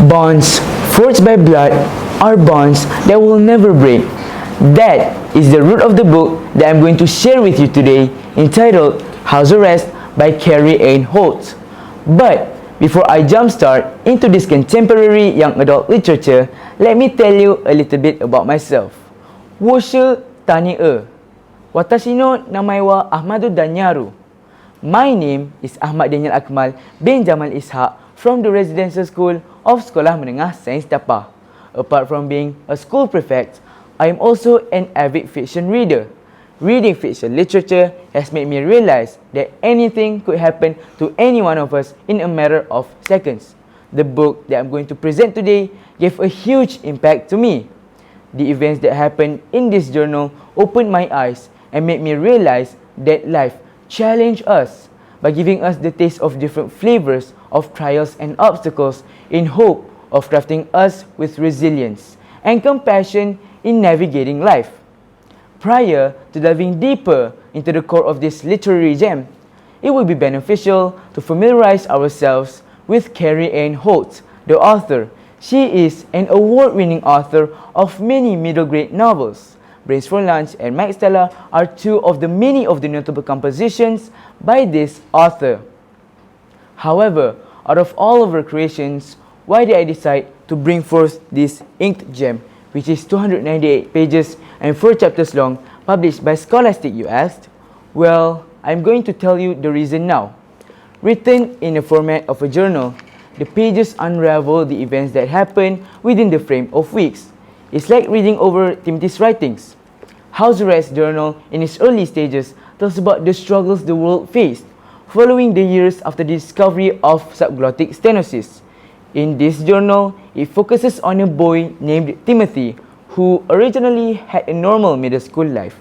Bonds forged by blood are bonds that will never break. That is the root of the book that I'm going to share with you today, entitled House Arrest by Carrie Ann Holt. But before I jumpstart into this contemporary young adult literature, let me tell you a little bit about myself. Woshe Tani Watashi no namae wa Ahmadu Danyaru. My name is Ahmad Daniel Akmal bin Jamal ISHAK from the Residential School of Sekolah Menengah Sains TAPAH. Apart from being a school prefect, I am also an avid fiction reader. Reading fiction literature has made me realize that anything could happen to any one of us in a matter of seconds. The book that I'm going to present today gave a huge impact to me. The events that happened in this journal opened my eyes and made me realize that life challenged us by giving us the taste of different flavors of trials and obstacles in hope of crafting us with resilience and compassion in navigating life. Prior to diving deeper into the core of this literary gem, it would be beneficial to familiarize ourselves with Carrie Ann Holt, the author. She is an award-winning author of many middle-grade novels. Brains for Lunch and Mike Stella are two of the many of the notable compositions by this author. However, out of all of her creations, why did I decide to bring forth this inked gem, which is 298 pages and 4 chapters long, published by Scholastic, you asked? Well, I'm going to tell you the reason now. Written in the format of a journal, the pages unravel the events that happen within the frame of weeks. It's like reading over Timothy's writings. House Arrest journal in its early stages tells about the struggles the world faced following the years after the discovery of subglottic stenosis. In this journal, it focuses on a boy named Timothy who originally had a normal middle school life.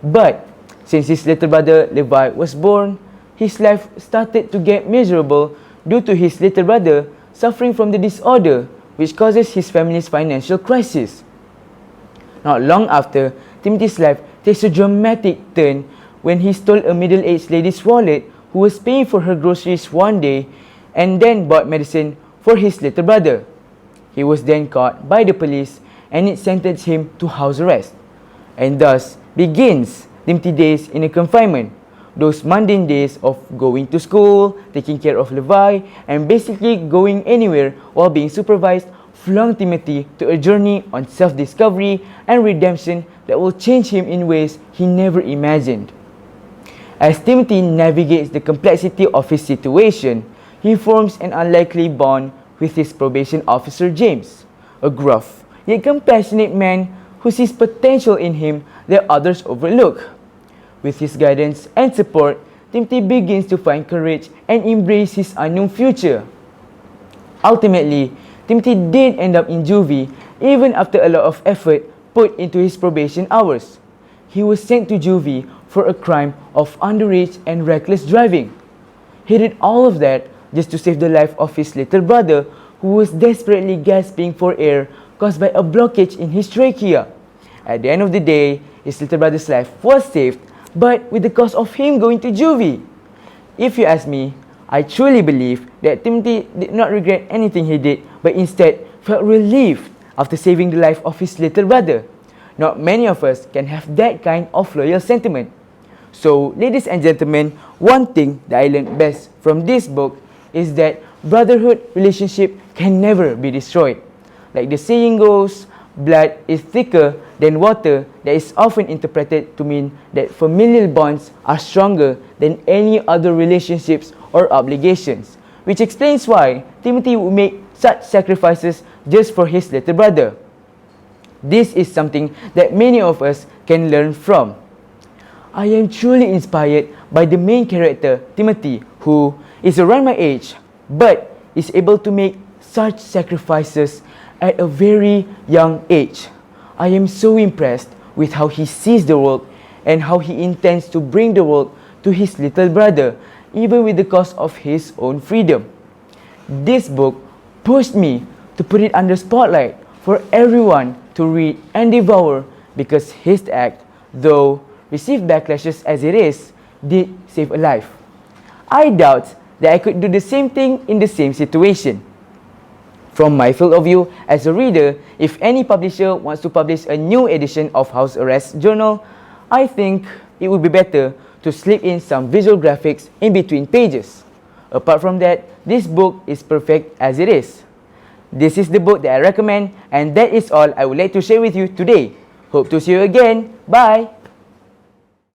But since his little brother Levi was born, his life started to get miserable due to his little brother suffering from the disorder which causes his family's financial crisis. Not long after, Timothy's life takes a dramatic turn when he stole a middle-aged lady's wallet who was paying for her groceries one day and then bought medicine for his little brother. He was then caught by the police and it sentenced him to house arrest. And thus begins Timothy's days in a confinement. Those mundane days of going to school, taking care of Levi, and basically going anywhere while being supervised flung Timothy to a journey on self-discovery and redemption that will change him in ways he never imagined. As Timothy navigates the complexity of his situation, he forms an unlikely bond with his probation officer James, a gruff yet compassionate man who sees potential in him that others overlook. With his guidance and support, Timothy begins to find courage and embrace his unknown future. Ultimately, Timothy did end up in juvie even after a lot of effort put into his probation hours. He was sent to juvie for a crime of underage and reckless driving. He did all of that just to save the life of his little brother who was desperately gasping for air caused by a blockage in his trachea. At the end of the day, his little brother's life was saved, but with the cost of him going to juvie. If you ask me, I truly believe that Timothy did not regret anything he did, but instead felt relieved after saving the life of his little brother. Not many of us can have that kind of loyal sentiment. So, ladies and gentlemen, one thing that I learned best from this book is that brotherhood relationship can never be destroyed. Like the saying goes, blood is thicker than water, that is often interpreted to mean that familial bonds are stronger than any other relationships or obligations, which explains why Timothy would make such sacrifices just for his little brother. This is something that many of us can learn from. I am truly inspired by the main character, Timothy, who is around my age, but is able to make such sacrifices at a very young age. I am so impressed with how he sees the world and how he intends to bring the world to his little brother, even with the cost of his own freedom. This book pushed me to put it under spotlight for everyone to read and devour because his act, though received backlashes as it is, did save a life. I doubt that I could do the same thing in the same situation. From my field of view as a reader, if any publisher wants to publish a new edition of House Arrest Journal, I think it would be better to slip in some visual graphics in between pages. Apart from that, this book is perfect as it is. This is the book that I recommend, and that is all I would like to share with you today. Hope to see you again. Bye!